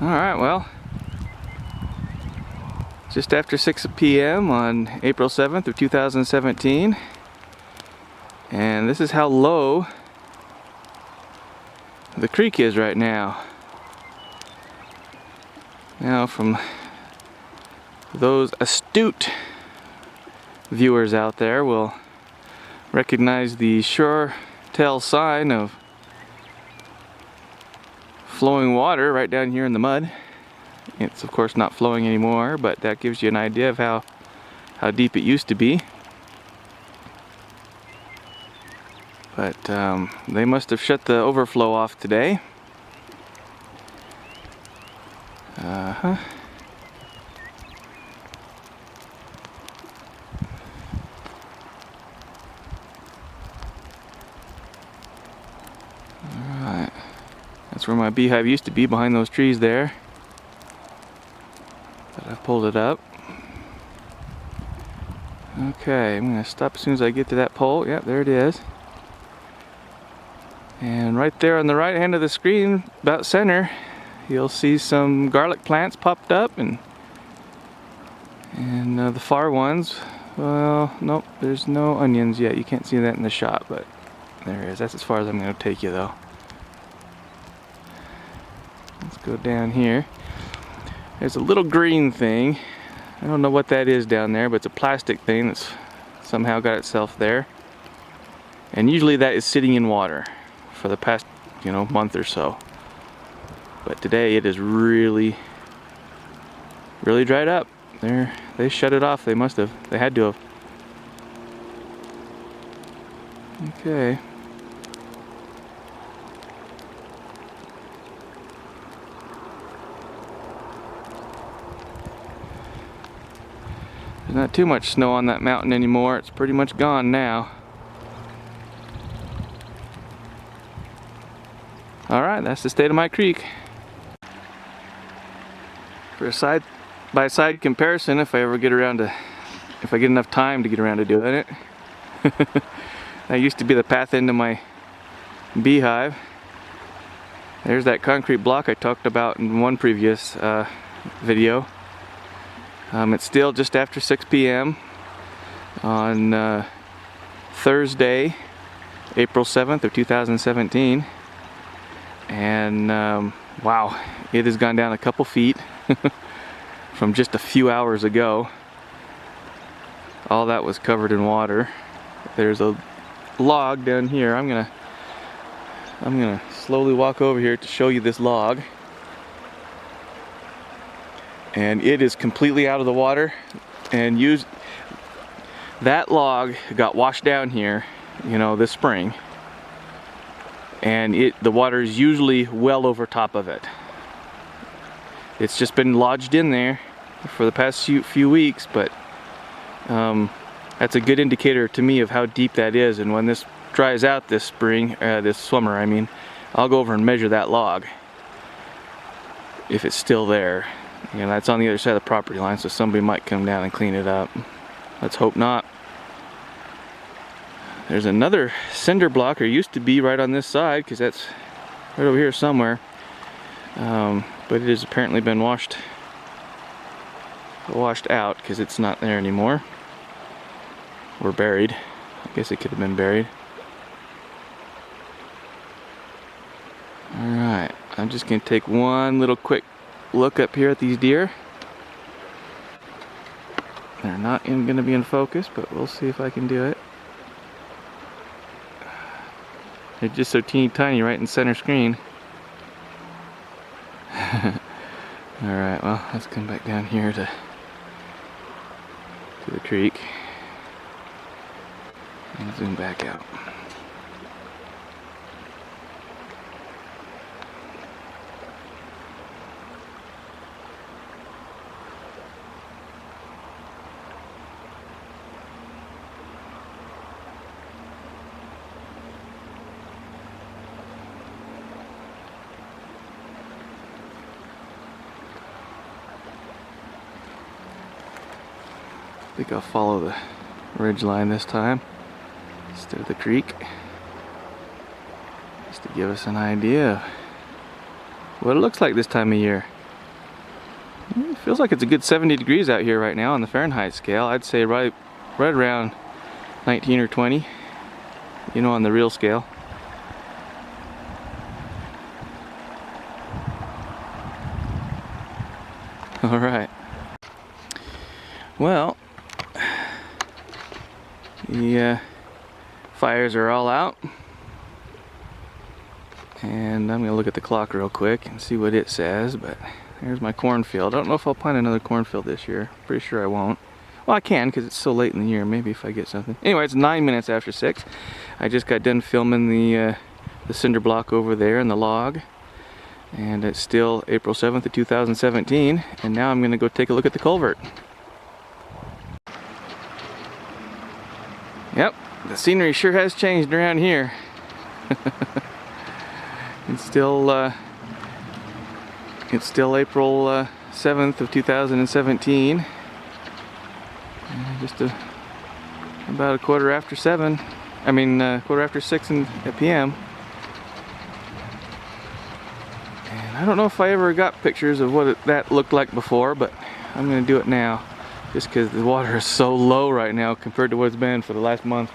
Alright, well, just after 6 p.m. on April 7th of 2017, and this is how low the creek is right now. Now, from those astute viewers out there will recognize the sure tell sign of flowing water right down here in the mud. It's of course not flowing anymore, but that gives you an idea of how deep it used to be. But they must have shut the overflow off today. Alright, that's where my beehive used to be, behind those trees there. But I pulled it up. Okay, I'm going to stop as soon as I get to that pole. Yep, there it is. And right there on the right hand of the screen, about center, you'll see some garlic plants popped up, and the far ones, well, nope, there's no onions yet. You can't see that in the shot, but there it is. That's as far as I'm going to take you, though. Let's go down here. There's a little green thing. I don't know what that is down there, but it's a plastic thing that's somehow got itself there. And usually that is sitting in water for the past, month or so. But today it is really dried up. They shut it off. They must have. They had to have. Okay. There's not too much snow on that mountain anymore. It's pretty much gone now. Alright, that's the state of my creek. For a side-by-side comparison, if I get enough time to get around to doing it. That used to be the path into my beehive. There's that concrete block I talked about in one previous video. It's still just after 6 p.m. on Thursday, April 7th of 2017. And wow, it has gone down a couple feet from just a few hours ago. All that was covered in water. There's a log down here. I'm gonna slowly walk over here to show you this log. And it is completely out of the water, and that log got washed down here, this spring, and the water is usually well over top of it. It's just been lodged in there for the past few weeks, but that's a good indicator to me of how deep that is. And when this dries out this summer, I'll go over and measure that log if it's still there. That's on the other side of the property line, so somebody might come down and clean it up. Let's hope not. There's another cinder block, or used to be, right on this side, because that's right over here somewhere. But it has apparently been washed out, because it's not there anymore. Or buried. I guess it could have been buried. Alright, I'm just going to take one little quick look up here at these deer. They're not going to be in focus, but we'll see if I can do it. They're just so teeny tiny right in center screen. Alright, well, let's come back down here to the creek and zoom back out. I think I'll follow the ridge line this time instead of the creek, just to give us an idea of what it looks like this time of year. It feels like it's a good 70 degrees out here right now on the Fahrenheit scale. I'd say right around 19 or 20, you know, on the real scale. All right. Well, the fires are all out, and I'm gonna look at the clock real quick and see what it says. But there's my cornfield. I don't know if I'll plant another cornfield this year. Pretty sure I won't. Well, I can because it's so late in the year. Maybe if I get something. Anyway, it's 9 minutes after 6. I just got done filming the cinder block over there and the log, and it's still April 7th of 2017. And now I'm gonna go take a look at the culvert. Yep, the scenery sure has changed around here. It's still April 7th of 2017. Just about a quarter after 7. I mean, quarter after 6 p.m. And I don't know if I ever got pictures of what that looked like before, but I'm gonna do it now. Just because the water is so low right now compared to what it's been for the last month.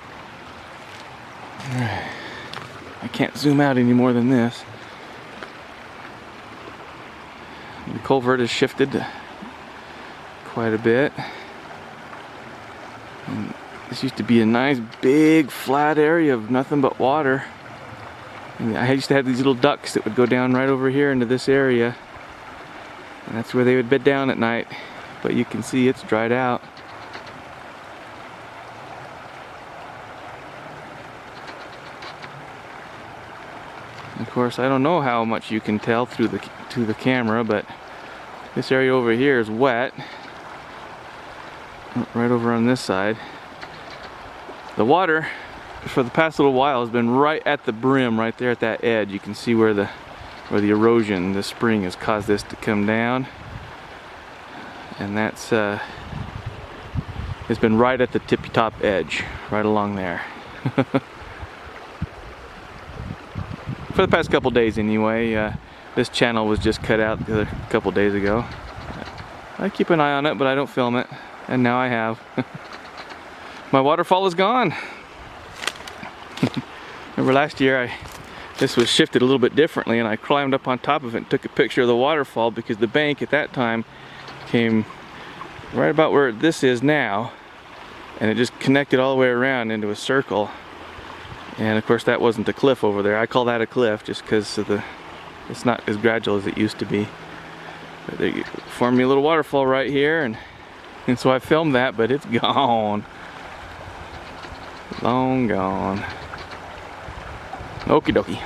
I can't zoom out any more than this. The culvert has shifted quite a bit. And this used to be a nice big flat area of nothing but water. And I used to have these little ducks that would go down right over here into this area. And that's where they would bed down at night. But you can see it's dried out. Of course, I don't know how much you can tell through the camera, but this area over here is wet. Right over on this side. The water for the past little while has been right at the brim, right there at that edge. You can see where the erosion this spring has caused this to come down. And that's it's been right at the tippy top edge, right along there. For the past couple days anyway. This channel was just cut out the other couple days ago. I keep an eye on it, but I don't film it, and now I have. My waterfall is gone. Remember last year this was shifted a little bit differently, and I climbed up on top of it and took a picture of the waterfall because the bank at that time came right about where this is now, and it just connected all the way around into a circle. And of course that wasn't a cliff over there. I call that a cliff just because of it's not as gradual as it used to be. But they formed me a little waterfall right here, and so I filmed that, but it's gone. Long gone. Okie dokie.